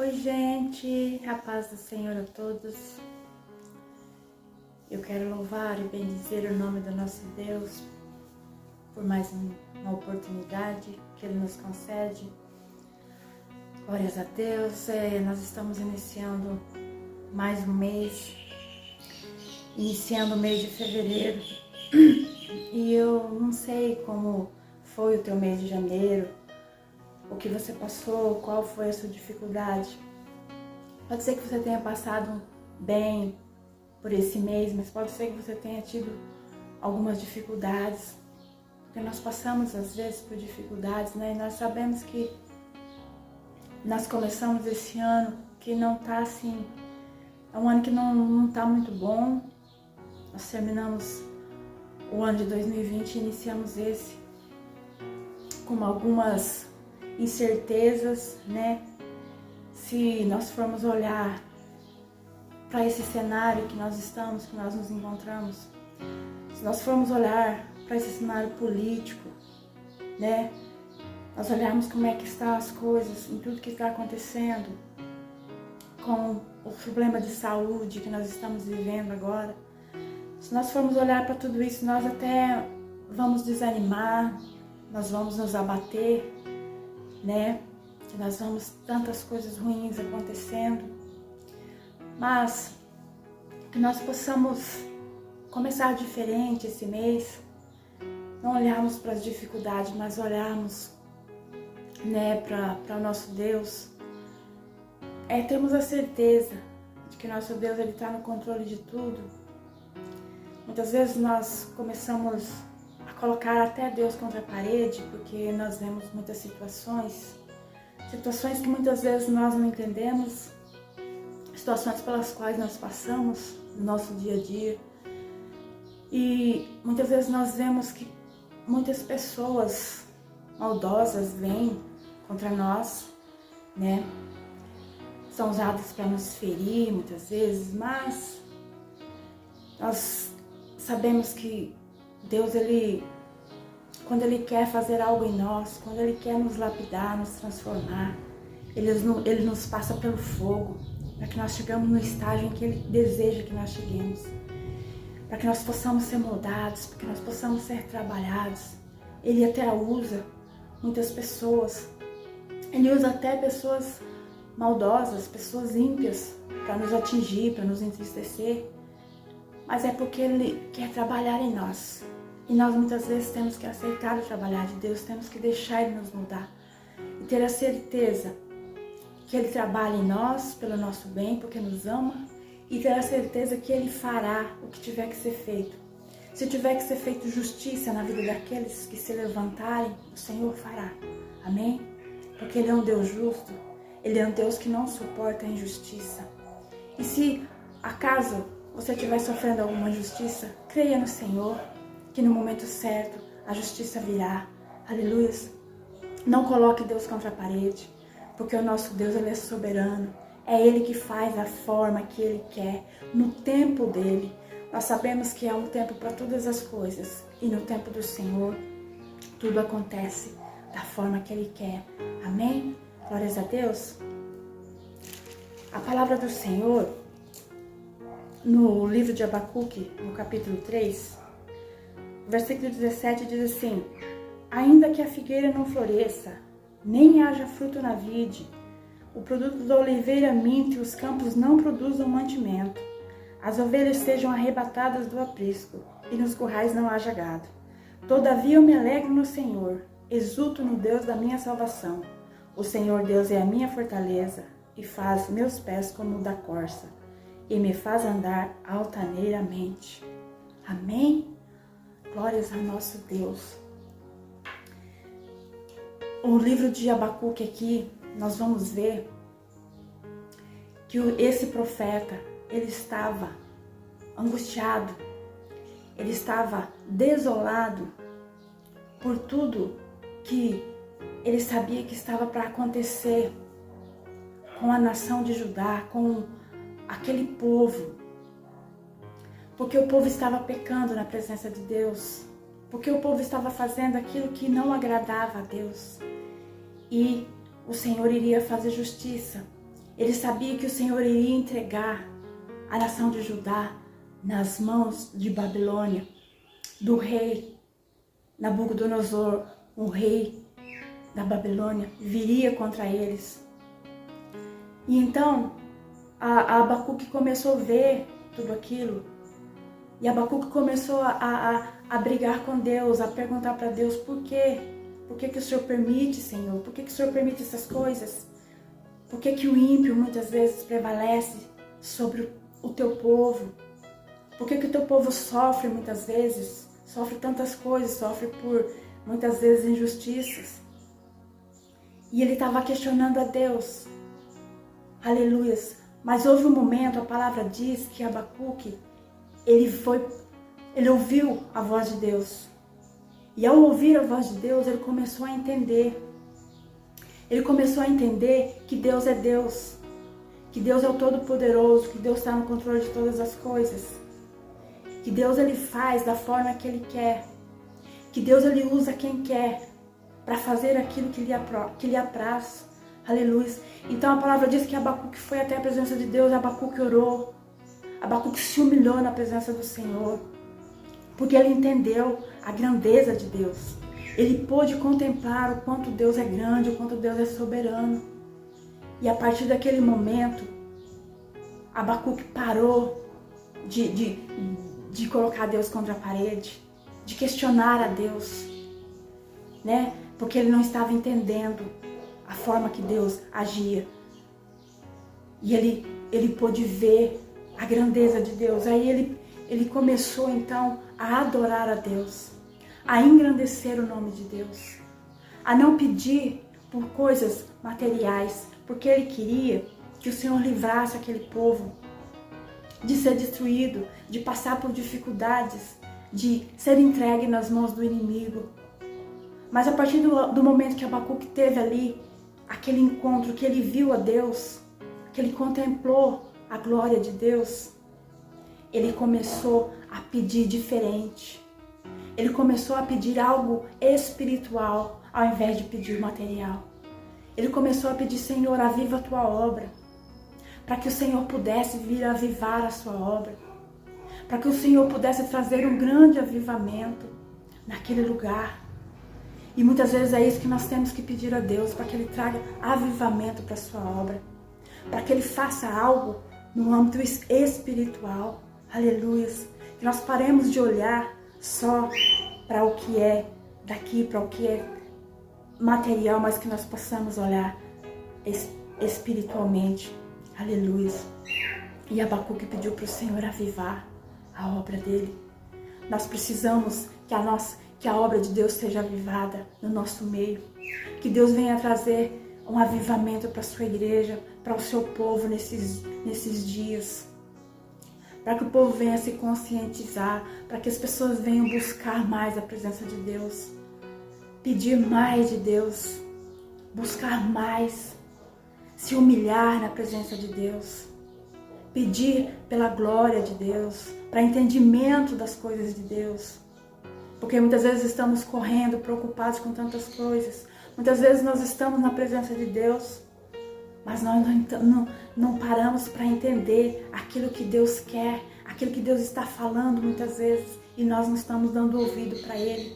Oi, gente, a paz do Senhor a todos. Eu quero louvar e bendizer o nome do nosso Deus por mais uma oportunidade que Ele nos concede. Glórias a Deus. Nós estamos iniciando mais um mês, iniciando o mês de fevereiro. E eu não sei como foi o teu mês de janeiro, o que você passou, qual foi a sua dificuldade. Pode ser que você tenha passado bem por esse mês, mas pode ser que você tenha tido algumas dificuldades, porque nós passamos às vezes por dificuldades, né? E nós sabemos que nós começamos esse ano que não tá assim, é um ano que não tá muito bom. Nós terminamos o ano de 2020 e iniciamos esse com algumas incertezas, né? Se nós formos olhar para esse cenário que nós estamos, que nós nos encontramos, se nós formos olhar para esse cenário político, né? Nós olharmos como é que estão as coisas, em tudo que está acontecendo, com o problema de saúde que nós estamos vivendo agora. Se nós formos olhar para tudo isso, nós até vamos desanimar, nós vamos nos abater, né? Que nós vamos tantas coisas ruins acontecendo, mas que nós possamos começar diferente esse mês, não olharmos para as dificuldades, mas olharmos, né, para o nosso Deus. Termos a certeza de que nosso Deus ele está no controle de tudo. Muitas vezes nós começamos a colocar até Deus contra a parede, porque nós vemos muitas situações que muitas vezes nós não entendemos, situações pelas quais nós passamos no nosso dia a dia. E muitas vezes nós vemos que muitas pessoas maldosas vêm contra nós, né? São usadas para nos ferir muitas vezes, mas nós sabemos que Deus, quando Ele quer fazer algo em nós, quando Ele quer nos lapidar, nos transformar, Ele nos passa pelo fogo, para que nós chegamos no estágio em que Ele deseja que nós cheguemos, para que nós possamos ser moldados, para que nós possamos ser trabalhados. Ele até usa muitas pessoas, Ele usa até pessoas maldosas, pessoas ímpias, para nos atingir, para nos entristecer, mas é porque Ele quer trabalhar em nós. E nós muitas vezes temos que aceitar o trabalhar de Deus, temos que deixar Ele nos mudar. E ter a certeza que Ele trabalha em nós pelo nosso bem, porque nos ama. E ter a certeza que Ele fará o que tiver que ser feito. Se tiver que ser feito justiça na vida daqueles que se levantarem, o Senhor fará. Amém? Porque Ele é um Deus justo. Ele é um Deus que não suporta a injustiça. E se acaso você estiver sofrendo alguma injustiça, creia no Senhor, que no momento certo a justiça virá. Aleluia. Não coloque Deus contra a parede, porque o nosso Deus ele é soberano. É Ele que faz a forma que Ele quer, no tempo dEle. Nós sabemos que há um tempo para todas as coisas, e no tempo do Senhor tudo acontece da forma que Ele quer. Amém? Glórias a Deus. A palavra do Senhor, no livro de Abacuque, no capítulo 3, versículo 17 diz assim: ainda que a figueira não floresça, nem haja fruto na vide, o produto da oliveira minta e os campos não produzam mantimento, as ovelhas sejam arrebatadas do aprisco, e nos currais não haja gado. Todavia eu me alegro no Senhor, exulto no Deus da minha salvação. O Senhor Deus é a minha fortaleza, e faz meus pés como o da corça, e me faz andar altaneiramente. Amém? Glórias ao nosso Deus. O livro de Abacuque aqui, nós vamos ver que esse profeta, ele estava angustiado, ele estava desolado por tudo que ele sabia que estava para acontecer com a nação de Judá, com aquele povo. Porque o povo estava pecando na presença de Deus. Porque o povo estava fazendo aquilo que não agradava a Deus. E o Senhor iria fazer justiça. Ele sabia que o Senhor iria entregar a nação de Judá nas mãos de Babilônia, do rei Nabucodonosor, o rei da Babilônia, viria contra eles. E então, a Abacuque começou a ver tudo aquilo. E Abacuque começou a brigar com Deus, a perguntar para Deus por quê? Por que que o Senhor permite, Senhor? Por que que o Senhor permite essas coisas? Por que que o ímpio muitas vezes prevalece sobre o teu povo? Por que que o teu povo sofre muitas vezes? Sofre tantas coisas, sofre por muitas vezes injustiças. E ele estava questionando a Deus. Aleluias. Mas houve um momento, a palavra diz que Abacuque, ele ouviu a voz de Deus. E ao ouvir a voz de Deus, ele começou a entender. Ele começou a entender que Deus é Deus. Que Deus é o Todo-Poderoso, que Deus está no controle de todas as coisas. Que Deus ele faz da forma que Ele quer. Que Deus ele usa quem quer para fazer aquilo que lhe apraz. Aleluia. Então a palavra diz que Abacuque foi até a presença de Deus, Abacuque orou. Abacuque se humilhou na presença do Senhor. Porque ele entendeu a grandeza de Deus. Ele pôde contemplar o quanto Deus é grande, o quanto Deus é soberano. E a partir daquele momento, Abacuque parou de colocar Deus contra a parede, de questionar a Deus, né? Porque ele não estava entendendo a forma que Deus agia. E ele pôde ver a grandeza de Deus. Aí ele começou então a adorar a Deus, a engrandecer o nome de Deus, a não pedir por coisas materiais, porque ele queria que o Senhor livrasse aquele povo de ser destruído, de passar por dificuldades, de ser entregue nas mãos do inimigo. Mas a partir do momento que Abacuque teve ali aquele encontro, que ele viu a Deus, que ele contemplou a glória de Deus, ele começou a pedir diferente. Ele começou a pedir algo espiritual ao invés de pedir material. Ele começou a pedir: Senhor, aviva a tua obra, para que o Senhor pudesse vir avivar a sua obra, para que o Senhor pudesse trazer um grande avivamento naquele lugar. E muitas vezes é isso que nós temos que pedir a Deus, para que Ele traga avivamento para a sua obra, para que Ele faça algo no âmbito espiritual. Aleluia. Que nós paremos de olhar só para o que é daqui, para o que é material, mas que nós possamos olhar espiritualmente. Aleluia. E Abacuque pediu para o Senhor avivar a obra dele. Nós precisamos que a obra de Deus seja avivada no nosso meio. Que Deus venha trazer um avivamento para a sua igreja, para o seu povo nesses dias. Para que o povo venha se conscientizar, para que as pessoas venham buscar mais a presença de Deus. Pedir mais de Deus, buscar mais, se humilhar na presença de Deus. Pedir pela glória de Deus, para entendimento das coisas de Deus. Porque muitas vezes estamos correndo, preocupados com tantas coisas. Muitas vezes nós estamos na presença de Deus, mas nós não paramos para entender aquilo que Deus quer, aquilo que Deus está falando muitas vezes, e nós não estamos dando ouvido para Ele.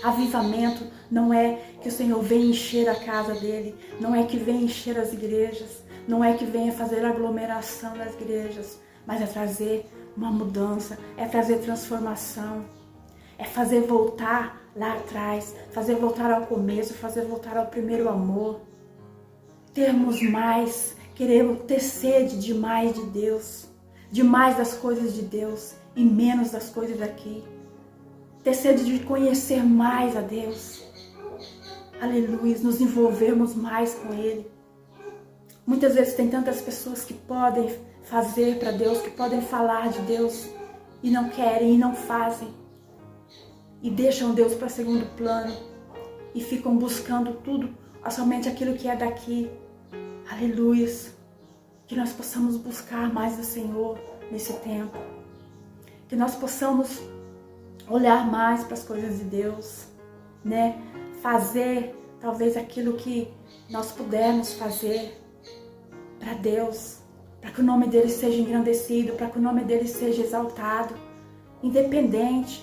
Avivamento não é que o Senhor venha encher a casa dele, não é que venha encher as igrejas, não é que venha fazer aglomeração nas igrejas, mas é trazer uma mudança, é trazer transformação, é fazer voltar lá atrás, fazer voltar ao começo, fazer voltar ao primeiro amor. Termos mais, queremos ter sede de mais de Deus, de mais das coisas de Deus e menos das coisas daqui. Ter sede de conhecer mais a Deus. Aleluia, nos envolvermos mais com Ele. Muitas vezes tem tantas pessoas que podem fazer para Deus, que podem falar de Deus e não querem e não fazem. E deixam Deus para segundo plano e ficam buscando tudo, somente aquilo que é daqui. Aleluia. Que nós possamos buscar mais do Senhor nesse tempo. Que nós possamos olhar mais para as coisas de Deus, né? Fazer talvez aquilo que nós pudermos fazer, para Deus, para que o nome dele seja engrandecido, para que o nome dele seja exaltado, independente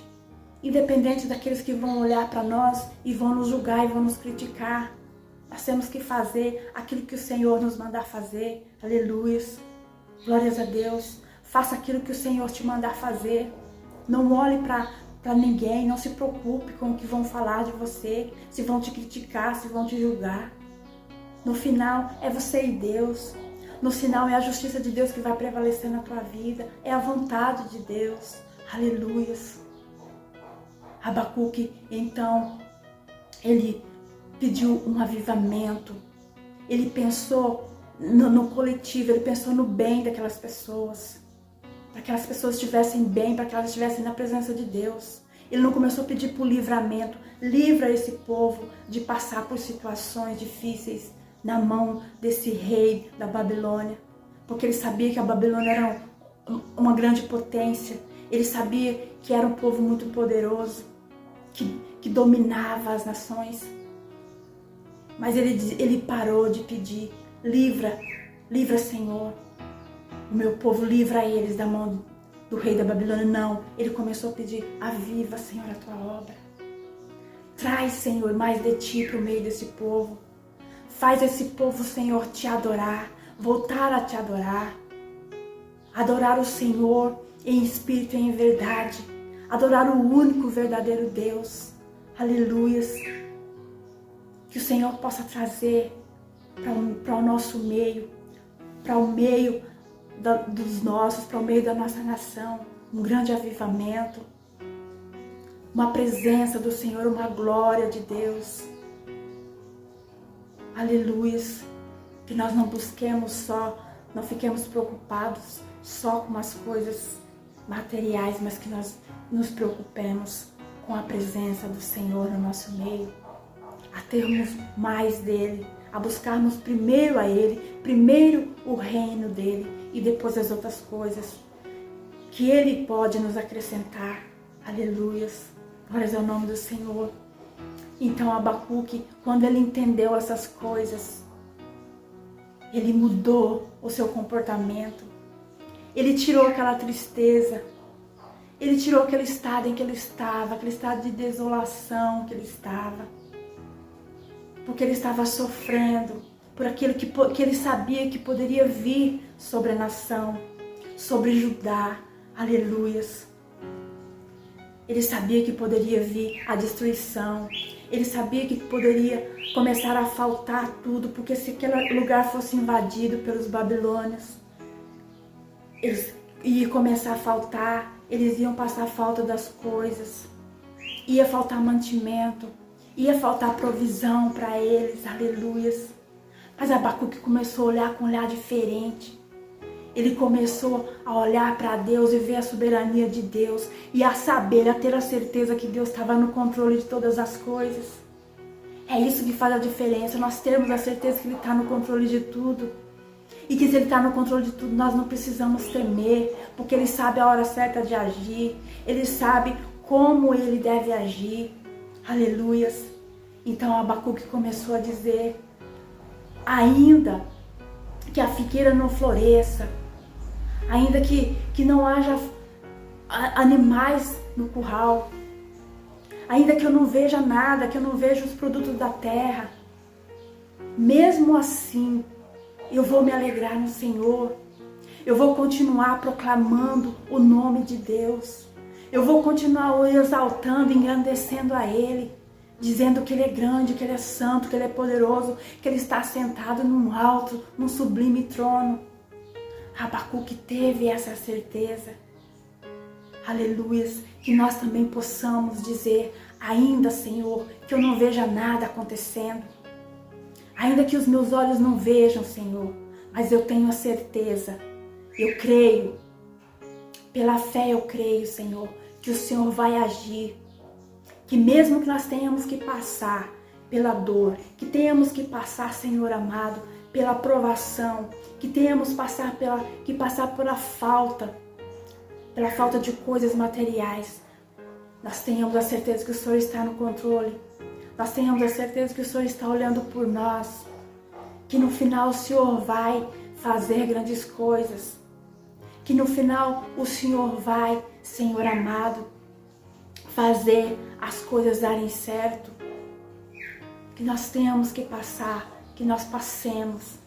daqueles que vão olhar para nós e vão nos julgar e vão nos criticar. Nós temos que fazer aquilo que o Senhor nos mandar fazer. Aleluia. Glórias a Deus. Faça aquilo que o Senhor te mandar fazer. Não olhe para ninguém, não se preocupe com o que vão falar de você, se vão te criticar, se vão te julgar. No final é você e Deus. No final é a justiça de Deus que vai prevalecer na tua vida. É a vontade de Deus. Aleluia. Abacuque, então, ele pediu um avivamento. Ele pensou no coletivo, ele pensou no bem daquelas pessoas. Para que aquelas pessoas estivessem bem, para que elas estivessem na presença de Deus. Ele não começou a pedir por livramento. Livra esse povo de passar por situações difíceis na mão desse rei da Babilônia. Porque ele sabia que a Babilônia era uma grande potência. Ele sabia que era um povo muito poderoso, que dominava as nações. Mas ele parou de pedir, livra, Senhor, o meu povo, livra eles da mão do rei da Babilônia. Não, ele começou a pedir, aviva, Senhor, a tua obra. Traz, Senhor, mais de ti para o meio desse povo. Faz esse povo, Senhor, te adorar, voltar a te adorar. Adorar o Senhor em espírito e em verdade. Adorar o único verdadeiro Deus. Aleluias. Que o Senhor possa trazer para o nosso meio, para o meio dos nossos, para o meio da nossa nação, um grande avivamento, uma presença do Senhor, uma glória de Deus. Aleluias. Que nós não busquemos só, não fiquemos preocupados só com as coisas materiais, mas que nós nos preocupemos com a presença do Senhor no nosso meio, a termos mais dele, a buscarmos primeiro a ele, primeiro o reino dele e depois as outras coisas que ele pode nos acrescentar. Aleluias, glórias ao nome do Senhor. Então Abacuque, quando ele entendeu essas coisas, ele mudou o seu comportamento, ele tirou aquela tristeza, ele tirou aquele estado em que ele estava, aquele estado de desolação que ele estava, porque ele estava sofrendo por aquilo que ele sabia que poderia vir sobre a nação, sobre Judá. Aleluias. Ele sabia que poderia vir a destruição, ele sabia que poderia começar a faltar tudo, porque se aquele lugar fosse invadido pelos babilônios, eles iam começar a faltar, eles iam passar falta das coisas, ia faltar mantimento, ia faltar provisão para eles, aleluias. Mas Abacuque começou a olhar com um olhar diferente. Ele começou a olhar para Deus e ver a soberania de Deus e a saber, a ter a certeza que Deus estava no controle de todas as coisas. É isso que faz a diferença, nós termos a certeza que Ele está no controle de tudo. E que se Ele está no controle de tudo, nós não precisamos temer, porque Ele sabe a hora certa de agir, Ele sabe como Ele deve agir. Aleluias. Então Abacuque começou a dizer, ainda que a figueira não floresça, ainda que não haja animais no curral, ainda que eu não veja nada, que eu não veja os produtos da terra, mesmo assim, eu vou me alegrar no Senhor, eu vou continuar proclamando o nome de Deus, eu vou continuar o exaltando, engrandecendo a Ele, dizendo que Ele é grande, que Ele é santo, que Ele é poderoso, que Ele está sentado num alto, num sublime trono. Abacuque teve essa certeza. Aleluias, que nós também possamos dizer, ainda Senhor, que eu não veja nada acontecendo, ainda que os meus olhos não vejam, Senhor, mas eu tenho a certeza, eu creio, pela fé eu creio, Senhor, que o Senhor vai agir, que mesmo que nós tenhamos que passar pela dor, que tenhamos que passar, Senhor amado, pela provação, que tenhamos que passar pela falta de coisas materiais, nós tenhamos a certeza que o Senhor está no controle, nós tenhamos a certeza que o Senhor está olhando por nós, que no final o Senhor vai fazer grandes coisas. Que no final o Senhor vai, Senhor amado, fazer as coisas darem certo. Que nós tenhamos que passar, que nós passemos,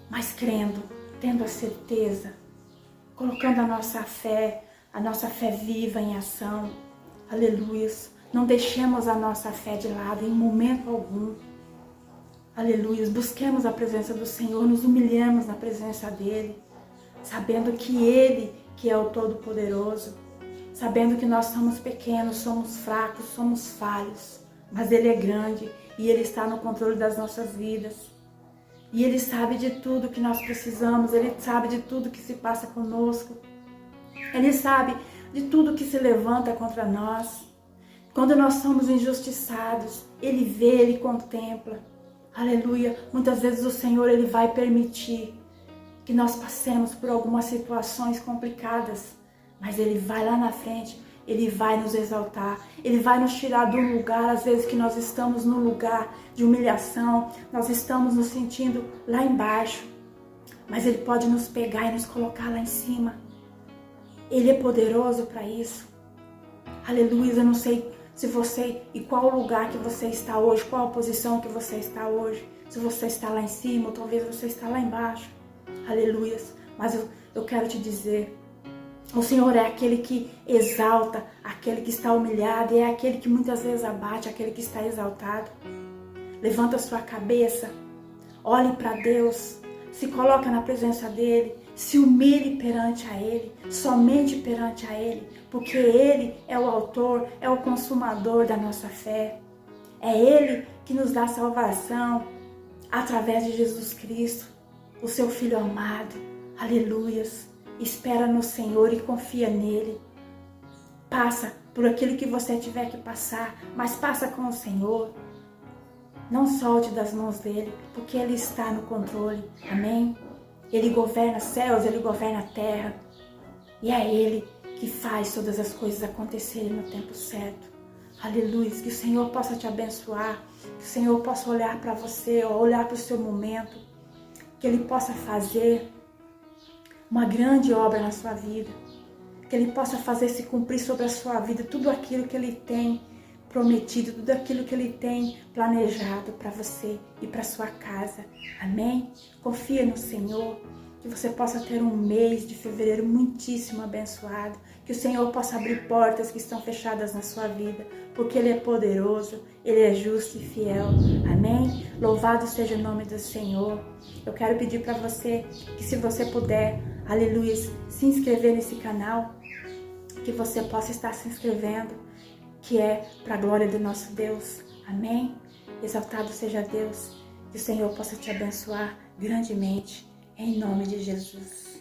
mas crendo, tendo a certeza, colocando a nossa fé viva em ação. Aleluia. Não deixemos a nossa fé de lado em momento algum. Aleluia. Busquemos a presença do Senhor, nos humilhemos na presença dEle, sabendo que Ele que é o Todo-Poderoso, sabendo que nós somos pequenos, somos fracos, somos falhos, mas Ele é grande e Ele está no controle das nossas vidas. E Ele sabe de tudo que nós precisamos, Ele sabe de tudo que se passa conosco. Ele sabe de tudo que se levanta contra nós. Quando nós somos injustiçados, Ele vê, Ele contempla. Aleluia. Muitas vezes o Senhor, Ele vai permitir que nós passemos por algumas situações complicadas, mas Ele vai lá na frente, Ele vai nos exaltar, Ele vai nos tirar de um lugar, às vezes que nós estamos num lugar de humilhação, nós estamos nos sentindo lá embaixo, mas Ele pode nos pegar e nos colocar lá em cima. Ele é poderoso para isso. Aleluia. Eu não sei se você, e qual lugar que você está hoje, qual a posição que você está hoje, se você está lá em cima ou talvez você está lá embaixo. Aleluia. Mas eu quero te dizer, o Senhor é aquele que exalta, aquele que está humilhado, e é aquele que muitas vezes abate, aquele que está exaltado. Levanta a sua cabeça, olhe para Deus, se coloca na presença dEle, se humilhe perante a Ele, somente perante a Ele, porque Ele é o autor, é o consumador da nossa fé. É Ele que nos dá salvação através de Jesus Cristo, o seu Filho amado. Aleluias. Espera no Senhor e confia nele. Passa por aquilo que você tiver que passar, mas passa com o Senhor. Não solte das mãos dele, porque ele está no controle. Amém? Ele governa céus, ele governa a terra. E é ele que faz todas as coisas acontecerem no tempo certo. Aleluia. Que o Senhor possa te abençoar. Que o Senhor possa olhar para você, olhar para o seu momento. Que Ele possa fazer uma grande obra na sua vida. Que Ele possa fazer se cumprir sobre a sua vida tudo aquilo que Ele tem prometido, tudo aquilo que Ele tem planejado para você e para sua casa. Amém? Confia no Senhor. Que você possa ter um mês de fevereiro muitíssimo abençoado. Que o Senhor possa abrir portas que estão fechadas na sua vida. Porque Ele é poderoso, Ele é justo e fiel. Amém? Louvado seja o nome do Senhor. Eu quero pedir para você que, se você puder, aleluia, se inscrever nesse canal. Que você possa estar se inscrevendo, que é para a glória do nosso Deus. Amém? Exaltado seja Deus. Que o Senhor possa te abençoar grandemente. Em nome de Jesus.